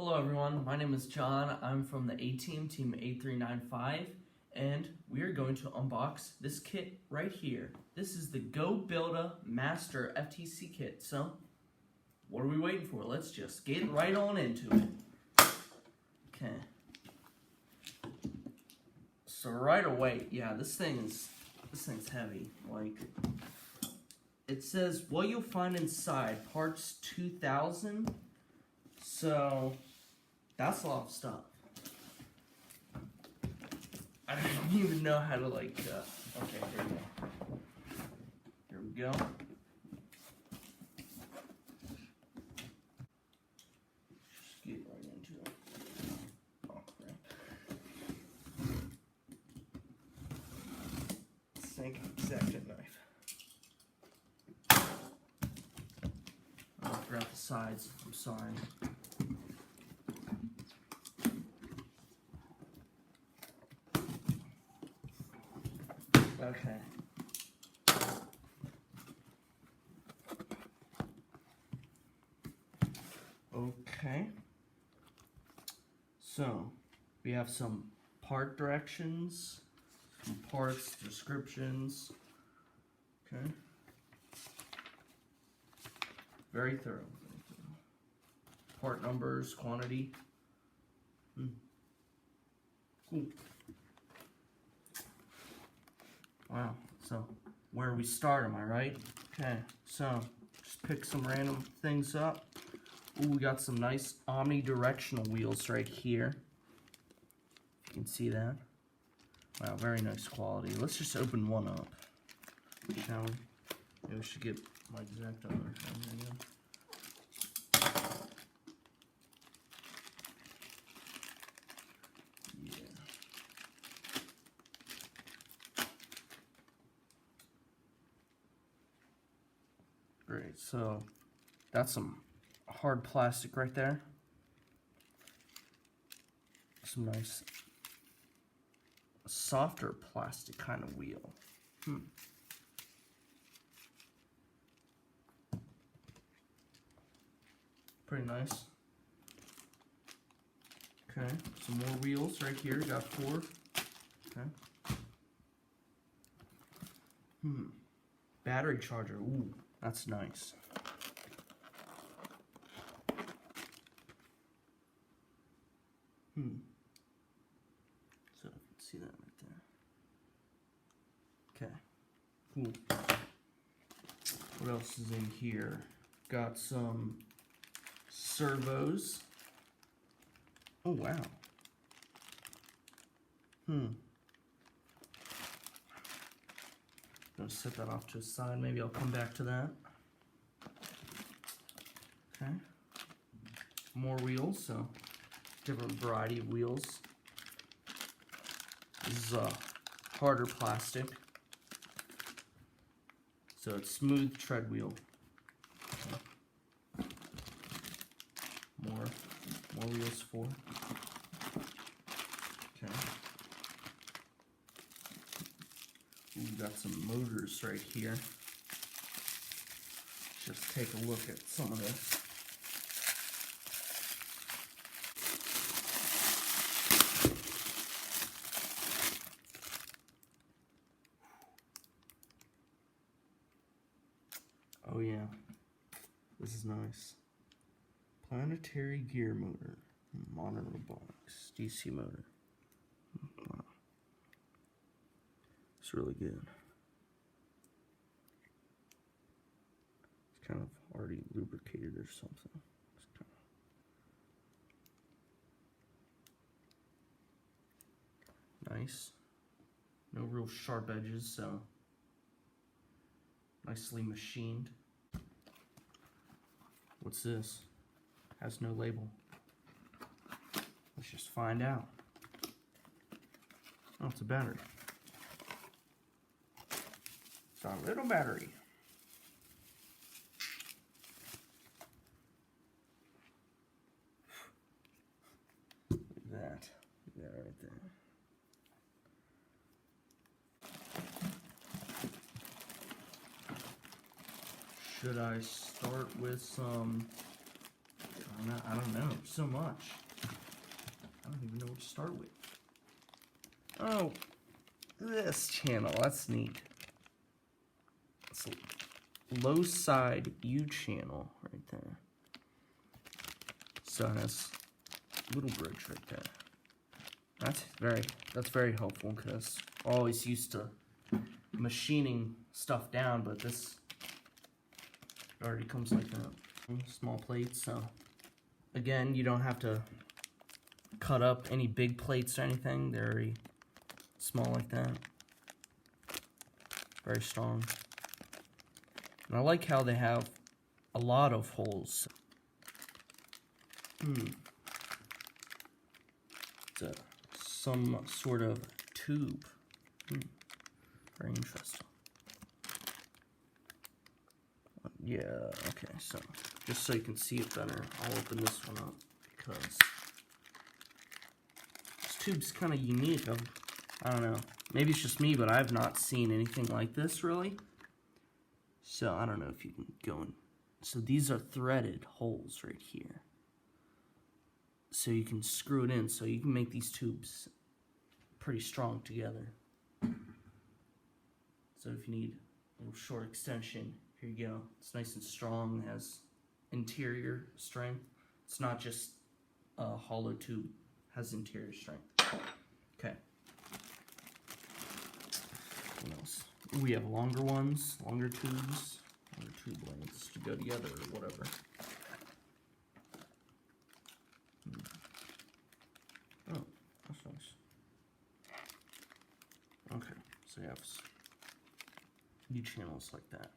Hello everyone, my name is John. I'm from the A-Team, Team 8395, and we are going to unbox this kit right here. This is the goBILDA Master FTC Kit. So, what are we waiting for? Let's just get right on into it. Okay. So right away, yeah, this thing's heavy. Like, it says what you'll find inside, parts 2000. So, that's a lot of stuff. I don't even know how to, like, okay, here we go. Here we go. Just get right into it. Oh, crap. Same exact knife. I'll grab the sides, I'm sorry. Okay. Okay. So, we have some part directions, some parts, descriptions. Okay. Very thorough. Part numbers, quantity. Cool. Wow, so where we start, am I right? Okay, so just pick some random things up. Ooh, we got some nice omnidirectional wheels right here. You can see that. Wow, very nice quality. Let's just open one up, shall we? Maybe we should get my exact other thing again. Great, so that's some hard plastic right there. Some nice softer plastic kind of wheel. Pretty nice. Okay, some more wheels right here. Got 4. Okay. Battery charger. Ooh. That's nice. So you can see that right there. Okay. Cool. What else is in here? Got some servos. Oh wow. Gonna set that off to the side. Maybe I'll come back to that. Okay. More wheels, so different variety of wheels. This is harder plastic. So it's smooth tread wheel. Okay. More wheels for. Okay. We've got some motors right here. Just take a look at some of this. Oh yeah, this is nice. Planetary gear motor, Maryland Robotics, DC motor. Wow. It's really good. It's kind of already lubricated or something. It's kind of nice. No real sharp edges, so nicely machined. What's this? Has no label. Let's just find out. Oh, it's a battery. It's a little battery. Look at that. Look at that right there. Should I start with some I don't know. So much. I don't even know what to start with. Oh, this channel. That's neat. It's a low side U channel right there. So it has a little bridge right there. That's very helpful because I'm always used to machining stuff down, but this already comes like that. Small plates, so again, you don't have to cut up any big plates or anything. They're very small like that. Very strong. And I like how they have a lot of holes. It's some sort of tube. Very interesting. Yeah, okay, so just so you can see it better, I'll open this one up because this tube's kind of unique. I don't know, maybe it's just me, but I've not seen anything like this really. So I don't know if you can go in. So these are threaded holes right here. So you can screw it in, so you can make these tubes pretty strong together. So if you need a little short extension, here you go. It's nice and strong, has interior strength. It's not just a hollow tube, it has interior strength. Okay. What else? We have longer ones, longer tubes, longer tube lengths to go together or whatever. Oh, that's nice. Okay, so you have U channels like that.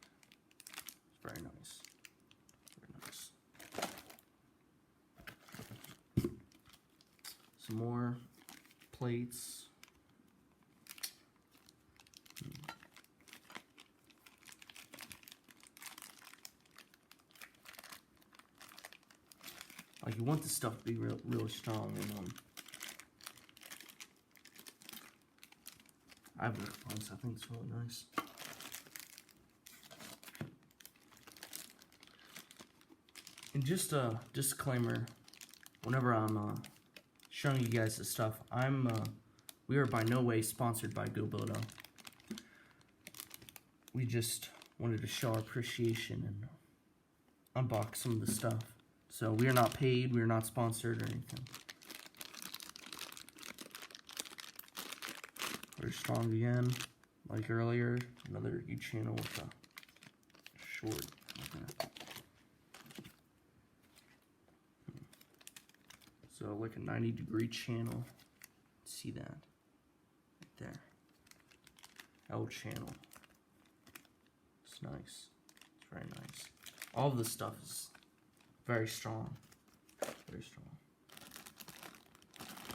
It's very nice. Very nice. Some more plates. Like you want this stuff to be really strong, and I have worked on this. I think it's really nice. And just a disclaimer: whenever I'm showing you guys this stuff, we are by no way sponsored by goBILDA. We just wanted to show our appreciation and unbox some of the stuff. So we are not paid, we are not sponsored or anything. Very strong again, like earlier. Another U channel with a short. So like a 90-degree channel. See that? Right there. L channel. It's nice. It's very nice. All of this stuff is very strong. Very strong.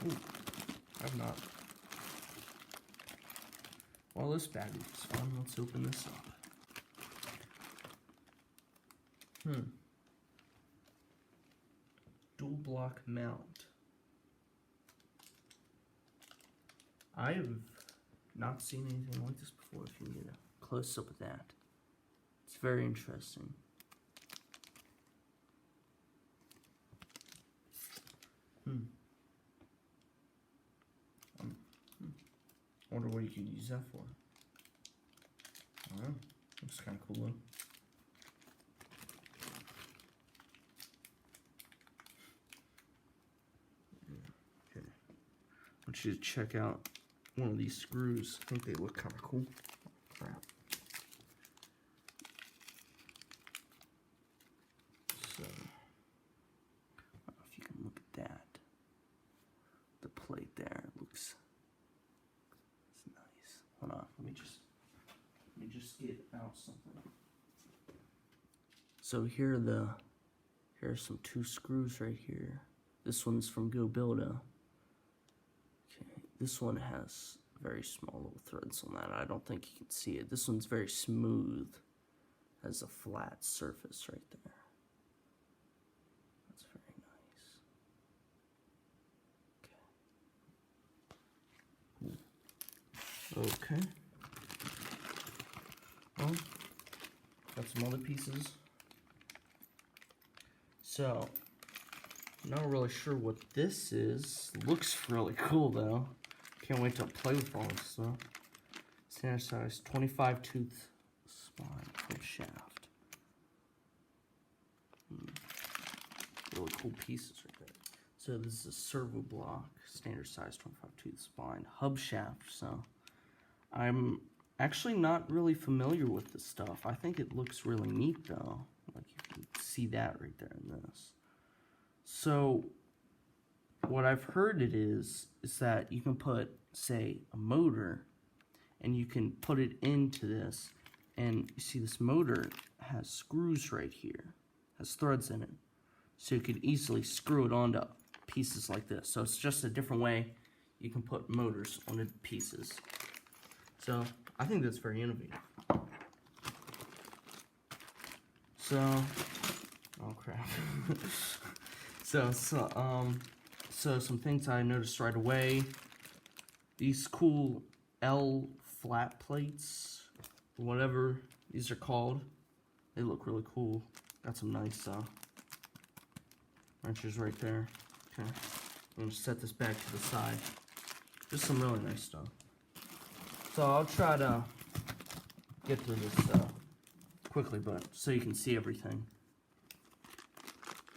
Ooh, I've not. Well, this battery is fun. Let's open this up. Dual block mount. I have not seen anything like this before. If you need a close up of that, it's very interesting. I wonder what you could use that for. I don't know. Looks kind of cool though. Okay. I want you to check out one of these screws. I think they look kind of cool. Oh, crap. So, I don't know if you can look at that. The plate there looks. It's nice. Hold on. Let me just get out something. So here are some two screws right here. This one's from goBILDA. Okay, this one has very small little threads on that. I don't think you can see it. This one's very smooth. Has a flat surface right there. That's very nice. Okay. Well, got some other pieces. So, Not really sure what this is. Looks really cool though. Can't wait to play with all this stuff. Standard size 25 tooth spine hub shaft. Really cool pieces right there. So this is a servo block, standard size 25 tooth spine hub shaft. So I'm actually not really familiar with this stuff. I think it looks really neat though. Like you can see that right there in this. So what I've heard it is that you can put, say, a motor, and you can put it into this, and you see this motor has screws right here, has threads in it, so you could easily screw it onto pieces like this. So it's just a different way you can put motors onto pieces. So I think that's very innovative. So, oh crap. So some things I noticed right away. These cool L flat plates, whatever these are called, they look really cool. Got some nice wrenches right there. Okay, I'm gonna set this back to the side. Just some really nice stuff. So I'll try to get through this quickly, but so you can see everything.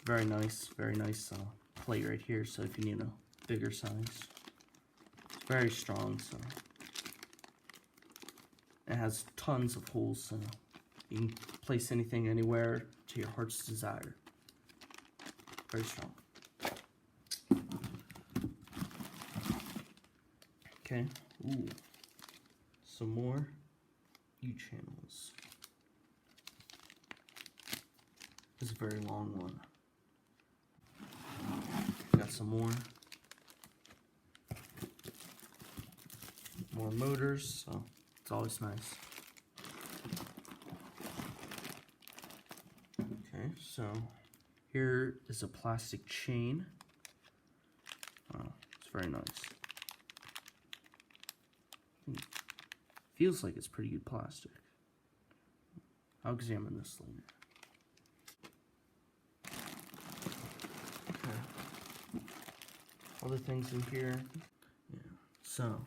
Very nice plate right here. So if you need a bigger size, it's very strong. So it has tons of holes, so you can place anything anywhere to your heart's desire. Very strong. Okay. Ooh. Some more U-channels. This is a very long one. Got some more motors, so it's always nice. Okay, so here is a plastic chain. Oh, it's very nice. Feels like it's pretty good plastic. I'll examine this later. Other things in here. Yeah. So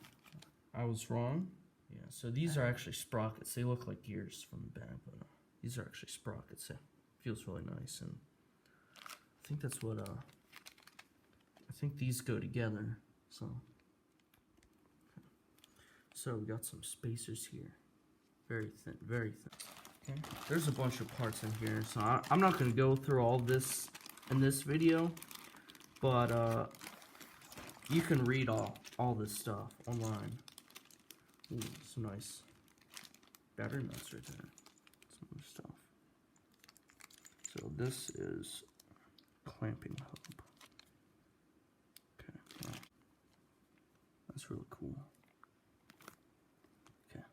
I was wrong. Yeah. So these are actually sprockets. They look like gears from the back, but these are actually sprockets. It feels really nice, and I think that's what. I think these go together. So. So we got some spacers here. Very thin, very thin. Okay. There's a bunch of parts in here, so I'm not going to go through all this in this video, but you can read all this stuff online. Ooh, some nice battery nuts right there. Some other stuff. So this is clamping hub. Okay, wow. That's really cool. Okay.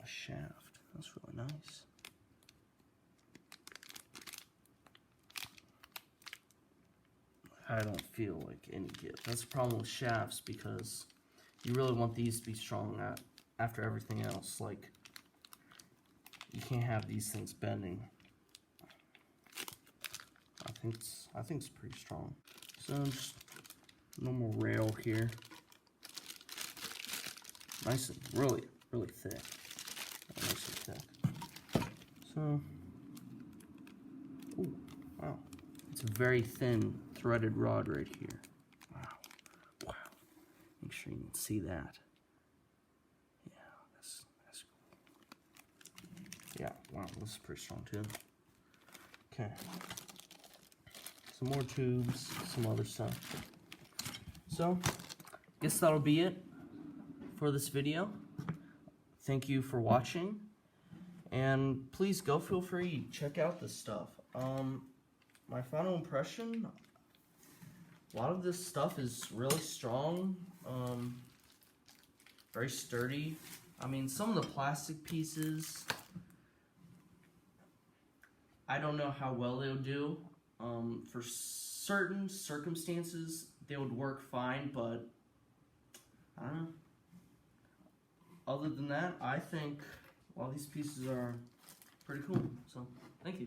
A shaft. That's really nice. I don't feel like any give. That's the problem with shafts, because you really want these to be strong after everything else. Like, you can't have these things bending. I think it's pretty strong. So just normal rail here. Nice and really thick. Nice and thick. So, ooh, wow. It's a very thin threaded rod right here. Wow. Make sure you can see that. Yeah, that's cool. Yeah, wow, this is pretty strong too. Okay. Some more tubes, some other stuff. So, guess that'll be it for this video. Thank you for watching, and please feel free, check out this stuff. My final impression, a lot of this stuff is really strong, very sturdy. I mean, some of the plastic pieces, I don't know how well they'll do. For certain circumstances, they would work fine, but I don't know. Other than that, I think all these pieces are pretty cool. So, thank you.